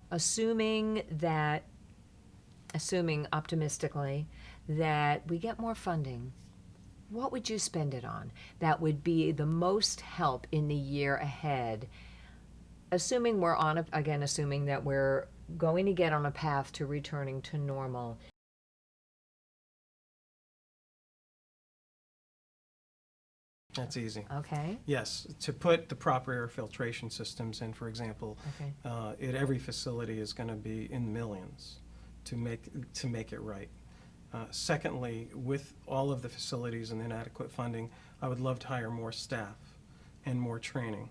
Assuming optimistically that we get more funding, what would you spend it on that would be the most help in the year ahead? Assuming assuming that we're going to get on a path to returning to normal. That's easy. Okay. Yes, to put the proper air filtration systems in, for example, Okay. at every facility is going to be in millions to make it right. Secondly, with all of the facilities and inadequate funding, I would love to hire more staff and more training.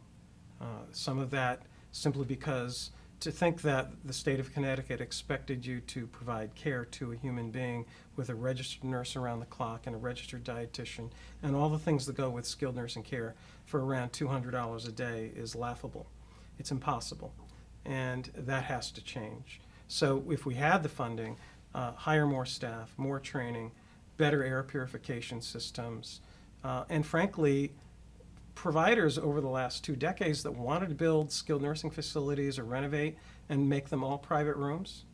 Some of that simply because to think that the state of Connecticut expected you to provide care to a human being with a registered nurse around the clock and a registered dietitian and all the things that go with skilled nursing care for around $200 a day is laughable. It's impossible, and that has to change. So if we had the funding, hire more staff, more training, better air purification systems, and frankly, providers over the last 2 decades that wanted to build skilled nursing facilities or renovate and make them all private rooms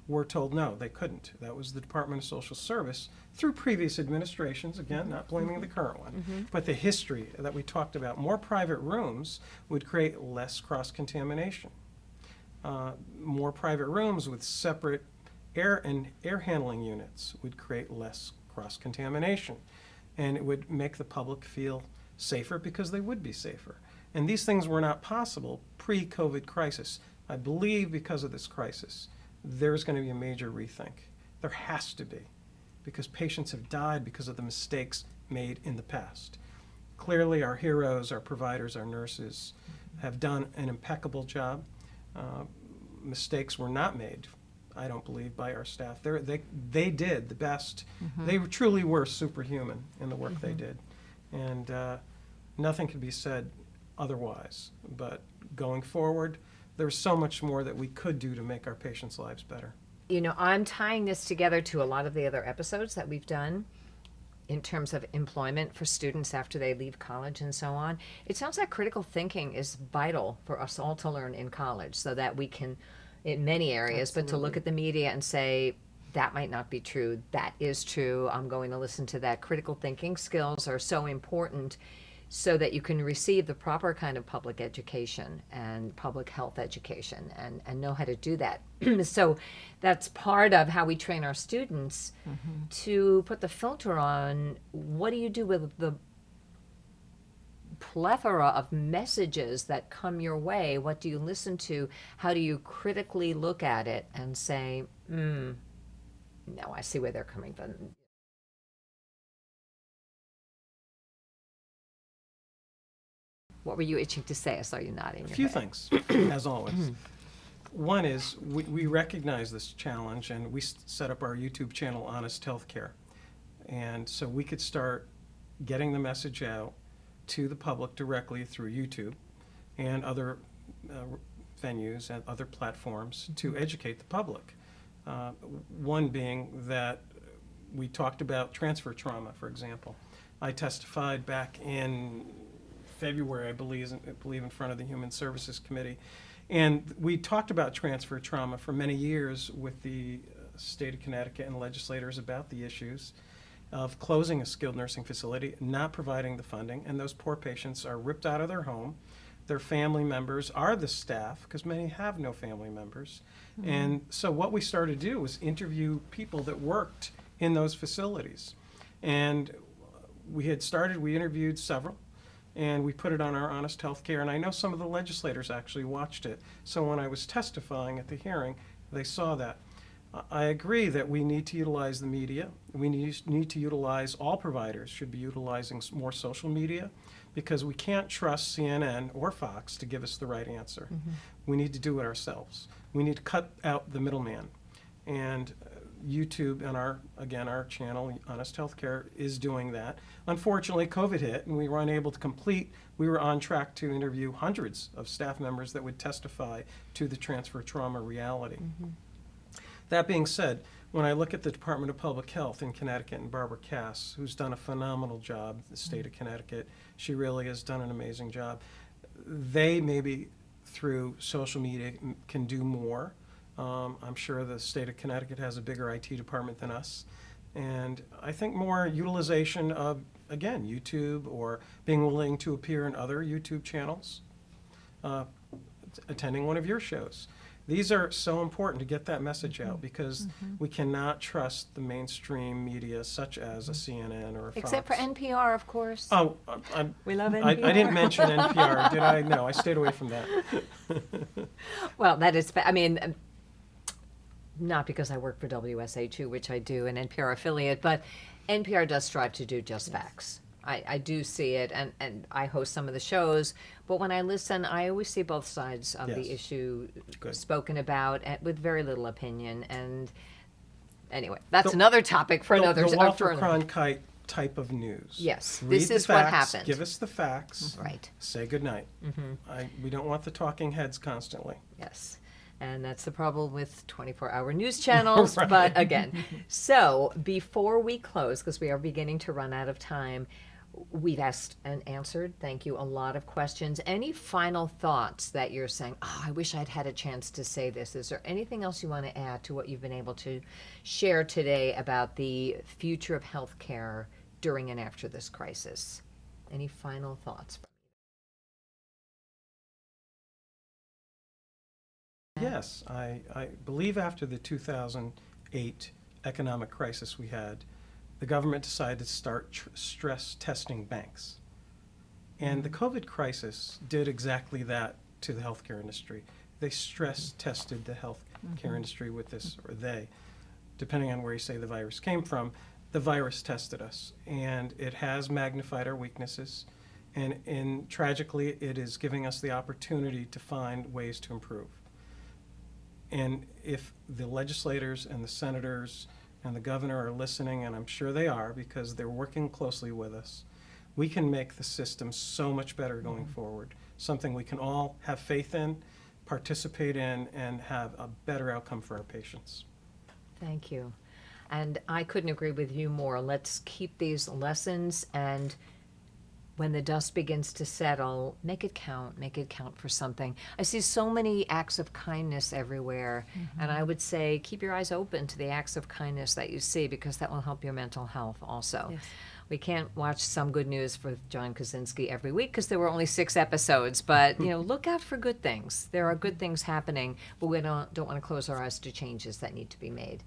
were told no, they couldn't. That was the Department of Social Service through previous administrations, again, not blaming the current one, but the history that we talked about. More private rooms would create less cross-contamination. More private rooms with separate air handling units would create less cross-contamination, and it would make the public feel safer because they would be safer. And these things were not possible pre-COVID crisis. I believe because of this crisis, there's going to be a major rethink. There has to be, because patients have died because of the mistakes made in the past. Clearly, our heroes, our providers, our nurses have done an impeccable job. Mistakes were not made, I don't believe, by our staff. They did the best. They truly were superhuman in the work they did. And nothing can be said otherwise. But going forward, there's so much more that we could do to make our patients' lives better. You know, I'm tying this together to a lot of the other episodes that we've done in terms of employment for students after they leave college and so on. It sounds like critical thinking is vital for us all to learn in college so that we can, in many areas, Absolutely. but to look at the media and say, that might not be true, that is true, I'm going to listen to that. Critical thinking skills are so important so that you can receive the proper kind of public education and public health education and know how to do that. So that's part of how we train our students to put the filter on what do you do with the plethora of messages that come your way. What do you listen to? How do you critically look at it and say, no, I see where they're coming from. What were you itching to say? I saw you nodding. A few things, as always. One is we recognize this challenge, and we set up our YouTube channel, Honest Healthcare. And so we could start getting the message out to the public directly through YouTube and other venues and other platforms to educate the public. One being that we talked about transfer trauma, for example. I testified back in February, I believe in front of the Human Services Committee. And we talked about transfer trauma for many years with the state of Connecticut and legislators about the issues of closing a skilled nursing facility, not providing the funding, and those poor patients are ripped out of their home. Their family members are the staff, because many have no family members. And so what we started to do was interview people that worked in those facilities. And we interviewed several, and we put it on our Honest Healthcare, and I know some of the legislators actually watched it. So when I was testifying at the hearing, they saw that. I agree that we need to utilize the media. We need to utilize, all providers should be utilizing more social media, because we can't trust CNN or Fox to give us the right answer. We need to do it ourselves. We need to cut out the middleman. And YouTube and our channel, Honest Healthcare, is doing that. Unfortunately, COVID hit and we were unable to complete. We were on track to interview hundreds of staff members that would testify to the transfer trauma reality. That being said, when I look at the Department of Public Health in Connecticut and Barbara Cass, who's done a phenomenal job, the state of Connecticut, she really has done an amazing job. They maybe through social media can do more. I'm sure the state of Connecticut has a bigger IT department than us. And I think more utilization of, again, YouTube, or being willing to appear in other YouTube channels, attending one of your shows. These are so important to get that message out, because we cannot trust the mainstream media such as a CNN or a Fox. Except for NPR, of course. Oh, We love I NPR. didn't mention NPR, did I? No, I stayed away from that. Well, that is, I mean, not because I work for WSHU, which I do, an NPR affiliate, but NPR does strive to do just facts. I do see it, and I host some of the shows, but when I listen, I always see both sides of the Yes. issue Good. spoken about, with very little opinion. And anyway, that's another topic for another. The Walter for another- Cronkite type of news. Yes, Read this the is what facts, happened. Give us the facts. Right. Say goodnight. We don't want the talking heads constantly. Yes. And that's the problem with 24-hour news channels. Right. But again, so before we close, because we are beginning to run out of time, we've asked and answered, thank you, a lot of questions. Any final thoughts that you're saying, oh, I wish I'd had a chance to say this? Is there anything else you want to add to what you've been able to share today about the future of healthcare during and after this crisis? Any final thoughts? Yes, I believe after the 2008 economic crisis we had, the government decided to start stress testing banks. And the COVID crisis did exactly that to the healthcare industry. They stress tested the healthcare industry with this, or they, depending on where you say the virus came from, the virus tested us. And it has magnified our weaknesses. And tragically, it is giving us the opportunity to find ways to improve. And if the legislators and the senators and the governor are listening, and I'm sure they are because they're working closely with us, we can make the system so much better going forward. Something we can all have faith in, participate in, and have a better outcome for our patients. Thank you. And I couldn't agree with you more. Let's keep these lessons, and when the dust begins to settle, make it count for something. I see so many acts of kindness everywhere, and I would say keep your eyes open to the acts of kindness that you see, because that will help your mental health also. Yes. We can't watch Some Good News for John Krasinski every week because there were only 6 episodes, but look out for good things. There are good things happening, but we don't want to close our eyes to changes that need to be made.